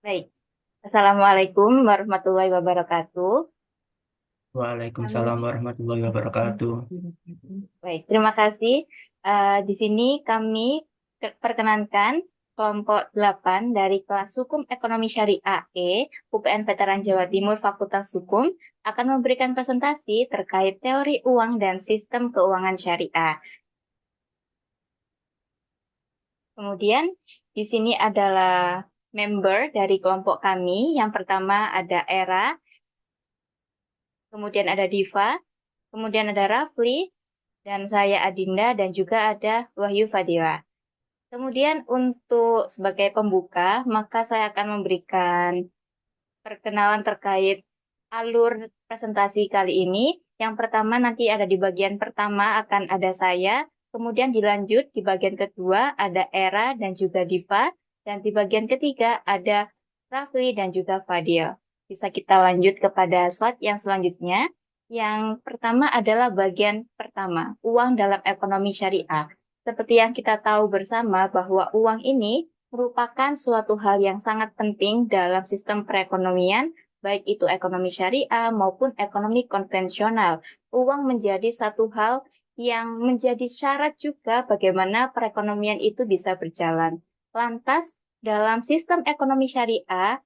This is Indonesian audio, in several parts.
Baik, Assalamualaikum warahmatullahi wabarakatuh. Waalaikumsalam Kami, warahmatullahi wabarakatuh. baik, terima kasih. Di sini kami perkenankan kelompok 8 dari kelas Hukum Ekonomi Syariah UPN Veteran Jawa Timur Fakultas Hukum akan memberikan presentasi terkait teori uang dan sistem keuangan syariah. Kemudian di sini adalah member dari kelompok kami. Yang pertama ada Era, kemudian ada Diva, kemudian ada Rafli, dan saya Adinda, dan juga ada Wahyu Fadila. Kemudian untuk sebagai pembuka, maka saya akan memberikan perkenalan terkait alur presentasi kali ini. Yang pertama nanti ada di bagian pertama akan ada saya, kemudian dilanjut di bagian kedua ada Era dan juga Diva, dan di bagian ketiga ada Rafli dan juga Fadil. Bisa kita lanjut kepada slide yang selanjutnya. Yang pertama adalah bagian pertama, uang dalam ekonomi syariah. Seperti yang kita tahu bersama bahwa uang ini merupakan suatu hal yang sangat penting dalam sistem perekonomian, baik itu ekonomi syariah maupun ekonomi konvensional. Uang menjadi satu hal yang menjadi syarat juga bagaimana perekonomian itu bisa berjalan. Lantas, dalam sistem ekonomi syariah,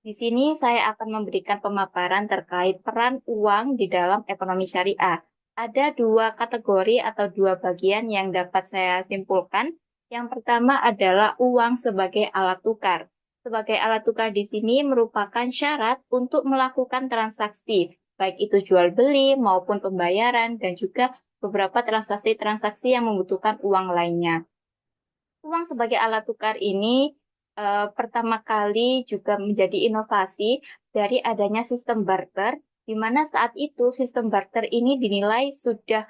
di sini saya akan memberikan pemaparan terkait peran uang di dalam ekonomi syariah. Ada dua kategori atau dua bagian yang dapat saya simpulkan. Yang pertama adalah uang sebagai alat tukar. Sebagai alat tukar di sini merupakan syarat untuk melakukan transaksi, baik itu jual beli maupun pembayaran dan juga beberapa transaksi-transaksi yang membutuhkan uang lainnya. Uang sebagai alat tukar ini pertama kali juga menjadi inovasi dari adanya sistem barter, di mana saat itu sistem barter ini dinilai sudah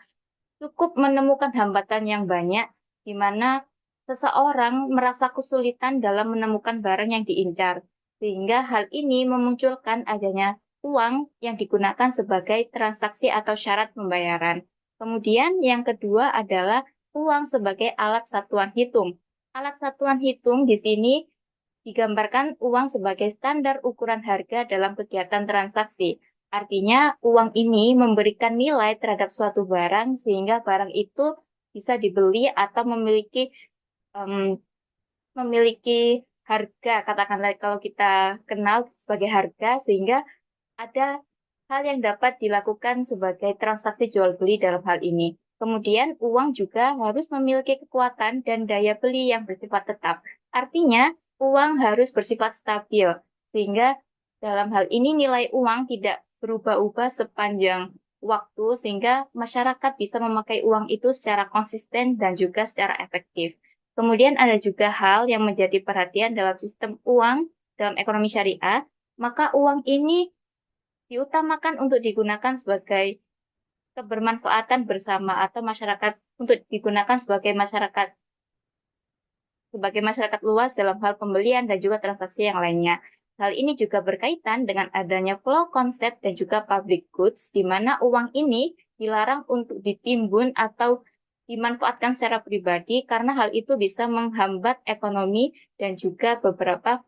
cukup menemukan hambatan yang banyak, di mana seseorang merasa kesulitan dalam menemukan barang yang diincar, sehingga hal ini memunculkan adanya uang yang digunakan sebagai transaksi atau syarat pembayaran. Kemudian yang kedua adalah uang sebagai alat satuan hitung. Alat satuan hitung di sini digambarkan uang sebagai standar ukuran harga dalam kegiatan transaksi. Artinya, uang ini memberikan nilai terhadap suatu barang sehingga barang itu bisa dibeli atau em, memiliki harga, katakanlah kalau kita kenal sebagai harga, sehingga ada hal yang dapat dilakukan sebagai transaksi jual beli dalam hal ini. Kemudian uang juga harus memiliki kekuatan dan daya beli yang bersifat tetap. Artinya, uang harus bersifat stabil, sehingga dalam hal ini nilai uang tidak berubah-ubah sepanjang waktu, sehingga masyarakat bisa memakai uang itu secara konsisten dan juga secara efektif. Kemudian ada juga hal yang menjadi perhatian dalam sistem uang dalam ekonomi syariah, maka uang ini diutamakan untuk digunakan sebagai kebermanfaatan bersama atau masyarakat untuk digunakan sebagai masyarakat luas dalam hal pembelian dan juga transaksi yang lainnya. Hal ini juga berkaitan dengan adanya flow konsep dan juga public goods, di mana uang ini dilarang untuk ditimbun atau dimanfaatkan secara pribadi karena hal itu bisa menghambat ekonomi dan juga beberapa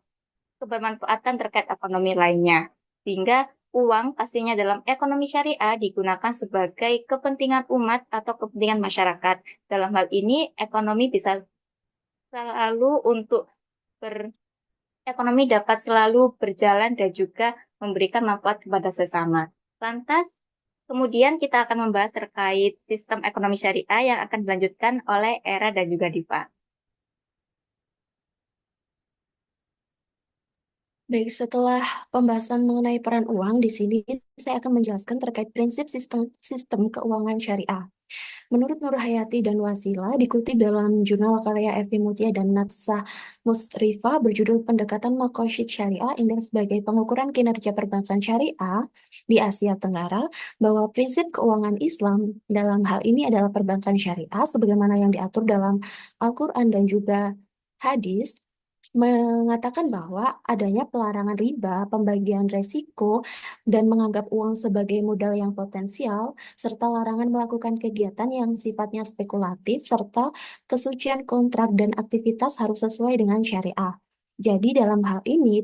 kebermanfaatan terkait ekonomi lainnya. Sehingga uang pastinya dalam ekonomi syariah digunakan sebagai kepentingan umat atau kepentingan masyarakat. Dalam hal ini, ekonomi bisa selalu untuk ekonomi dapat selalu berjalan dan juga memberikan manfaat kepada sesama. Lantas, kemudian kita akan membahas terkait sistem ekonomi syariah yang akan dilanjutkan oleh Era dan juga Diva. Baik, setelah pembahasan mengenai peran uang di sini, saya akan menjelaskan terkait prinsip sistem sistem keuangan syariah. Menurut Nur Hayati dan Wasila, dikutip dalam jurnal karya Evi Mutia dan Natsah Musrifah berjudul Pendekatan Makosyid Syariah Indeks sebagai pengukuran kinerja perbankan syariah di Asia Tenggara, bahwa prinsip keuangan Islam dalam hal ini adalah perbankan syariah sebagaimana yang diatur dalam Al-Quran dan juga hadis, mengatakan bahwa adanya pelarangan riba, pembagian resiko, dan menganggap uang sebagai modal yang potensial, serta larangan melakukan kegiatan yang sifatnya spekulatif, serta kesucian kontrak dan aktivitas harus sesuai dengan syariah. Jadi dalam hal ini,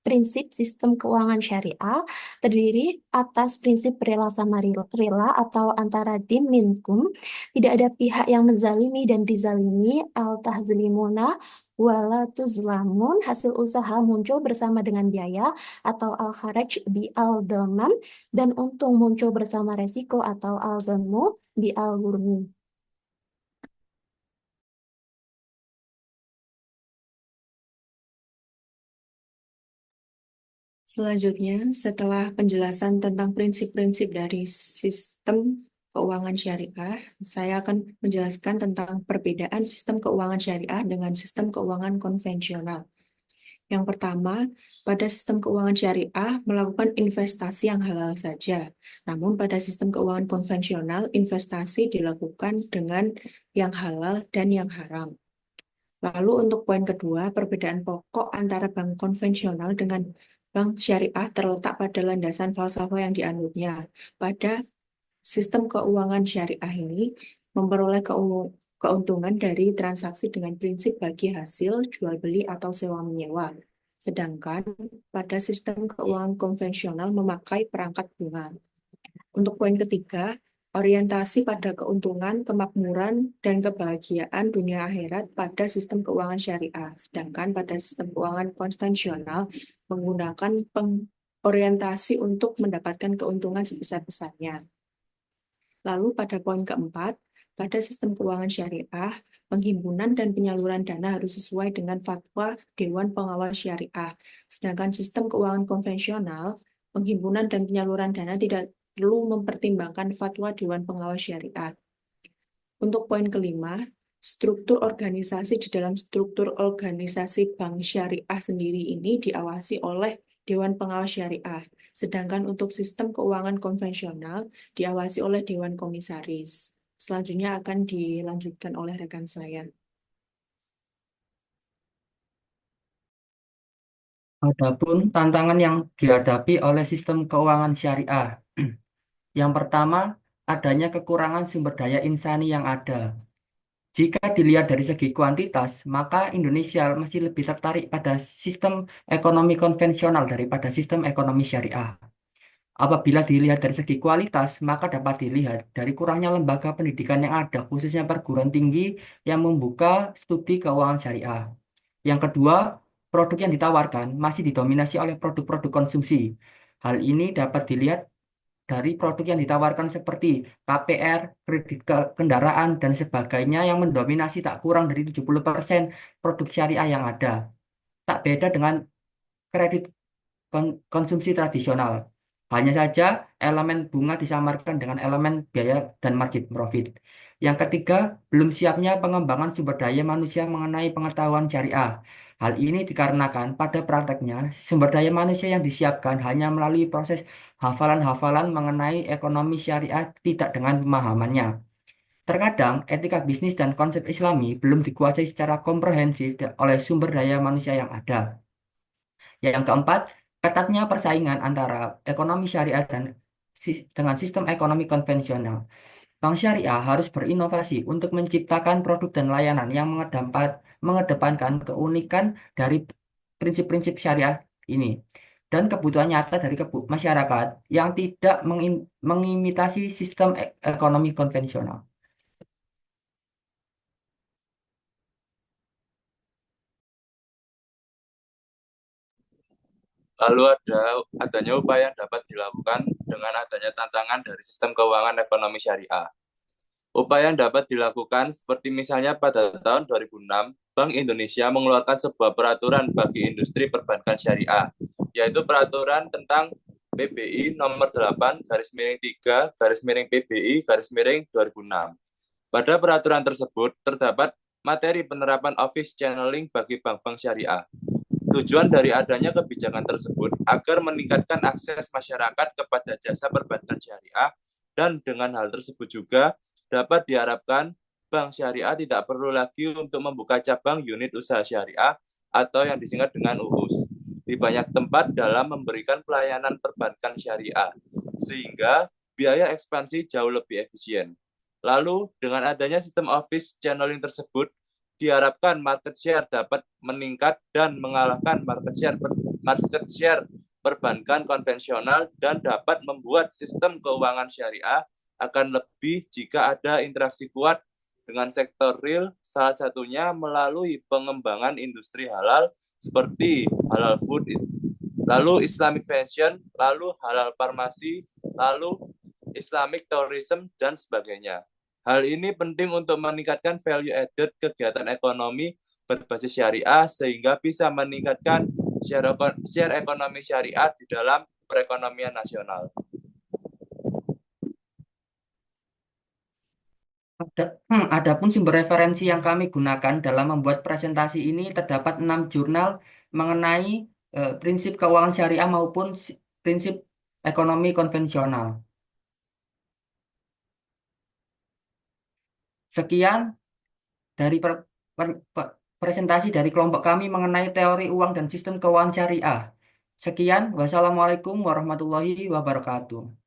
prinsip sistem keuangan syariah terdiri atas prinsip rela sama rela atau antara dim minkum. Tidak ada pihak yang menzalimi dan dizalimi, al-tahzlimuna wala tuzlamun, hasil usaha muncul bersama dengan biaya atau al-kharaj bi al-daman, dan untung muncul bersama resiko atau al-damu bi al-ghurmi. Selanjutnya, setelah penjelasan tentang prinsip-prinsip dari sistem keuangan syariah, saya akan menjelaskan tentang perbedaan sistem keuangan syariah dengan sistem keuangan konvensional. Yang pertama, pada sistem keuangan syariah melakukan investasi yang halal saja. Namun pada sistem keuangan konvensional, investasi dilakukan dengan yang halal dan yang haram. Lalu untuk poin kedua, perbedaan pokok antara bank konvensional dengan bank syariah terletak pada landasan falsafah yang dianutnya. Pada sistem keuangan syariah ini memperoleh keuntungan dari transaksi dengan prinsip bagi hasil, jual beli atau sewa menyewa. Sedangkan pada sistem keuangan konvensional memakai perangkat bunga. Untuk poin ketiga, orientasi pada keuntungan, kemakmuran, dan kebahagiaan dunia akhirat pada sistem keuangan syariah. Sedangkan pada sistem keuangan konvensional menggunakan orientasi untuk mendapatkan keuntungan sebesar-besarnya. Lalu pada poin keempat, pada sistem keuangan syariah, penghimpunan dan penyaluran dana harus sesuai dengan fatwa Dewan Pengawas Syariah. Sedangkan sistem keuangan konvensional, penghimpunan dan penyaluran dana tidak perlu mempertimbangkan fatwa Dewan Pengawas Syariah. Untuk poin kelima, struktur organisasi di dalam struktur organisasi bank syariah sendiri ini diawasi oleh Dewan Pengawas Syariah. Sedangkan untuk sistem keuangan konvensional diawasi oleh Dewan Komisaris. Selanjutnya akan dilanjutkan oleh rekan saya. Adapun tantangan yang dihadapi oleh sistem keuangan syariah. Yang pertama, adanya kekurangan sumber daya insani yang ada. Jika dilihat dari segi kuantitas, maka Indonesia masih lebih tertarik pada sistem ekonomi konvensional daripada sistem ekonomi syariah. Apabila dilihat dari segi kualitas, maka dapat dilihat dari kurangnya lembaga pendidikan yang ada, khususnya perguruan tinggi yang membuka studi keuangan syariah. Yang kedua, produk yang ditawarkan masih didominasi oleh produk-produk konsumsi. Hal ini dapat dilihat dari produk yang ditawarkan seperti KPR, kredit kendaraan, dan sebagainya yang mendominasi tak kurang dari 70% produk syariah yang ada. Tak beda dengan kredit konsumsi tradisional. Hanya saja elemen bunga disamarkan dengan elemen biaya dan margin profit. Yang ketiga, belum siapnya pengembangan sumber daya manusia mengenai pengetahuan syariah. Hal ini dikarenakan pada prakteknya sumber daya manusia yang disiapkan hanya melalui proses hafalan-hafalan mengenai ekonomi syariah tidak dengan pemahamannya. Terkadang etika bisnis dan konsep Islami belum dikuasai secara komprehensif oleh sumber daya manusia yang ada. Yang keempat, ketatnya persaingan antara ekonomi syariah dan dengan sistem ekonomi konvensional. Bank syariah harus berinovasi untuk menciptakan produk dan layanan yang mengedepankan keunikan dari prinsip-prinsip syariah ini dan kebutuhan nyata dari masyarakat yang tidak mengimitasi sistem ekonomi konvensional. Lalu adanya upaya yang dapat dilakukan dengan adanya tantangan dari sistem keuangan ekonomi syariah. Upaya yang dapat dilakukan seperti misalnya pada tahun 2006, Bank Indonesia mengeluarkan sebuah peraturan bagi industri perbankan syariah, yaitu peraturan tentang PBI nomor 8 garis miring 3 garis miring PBI garis miring 2006. Pada peraturan tersebut terdapat materi penerapan office channeling bagi bank-bank syariah. Tujuan dari adanya kebijakan tersebut agar meningkatkan akses masyarakat kepada jasa perbankan syariah, dan dengan hal tersebut juga dapat diharapkan bank syariah tidak perlu lagi untuk membuka cabang unit usaha syariah atau yang disingkat dengan UUS di banyak tempat dalam memberikan pelayanan perbankan syariah, sehingga biaya ekspansi jauh lebih efisien. Lalu, dengan adanya sistem office channeling tersebut, diharapkan market share dapat meningkat dan mengalahkan market share perbankan konvensional dan dapat membuat sistem keuangan syariah akan lebih jika ada interaksi kuat dengan sektor real, salah satunya melalui pengembangan industri halal seperti halal food, lalu Islamic fashion, lalu halal farmasi, lalu Islamic tourism, dan sebagainya. Hal ini penting untuk meningkatkan value added kegiatan ekonomi berbasis syariah sehingga bisa meningkatkan share ekonomi syariah di dalam perekonomian nasional. Adapun sumber referensi yang kami gunakan dalam membuat presentasi ini terdapat 6 jurnal mengenai prinsip keuangan syariah maupun prinsip ekonomi konvensional. Sekian dari presentasi dari kelompok kami mengenai teori uang dan sistem keuangan syariah. Sekian, wassalamualaikum warahmatullahi wabarakatuh.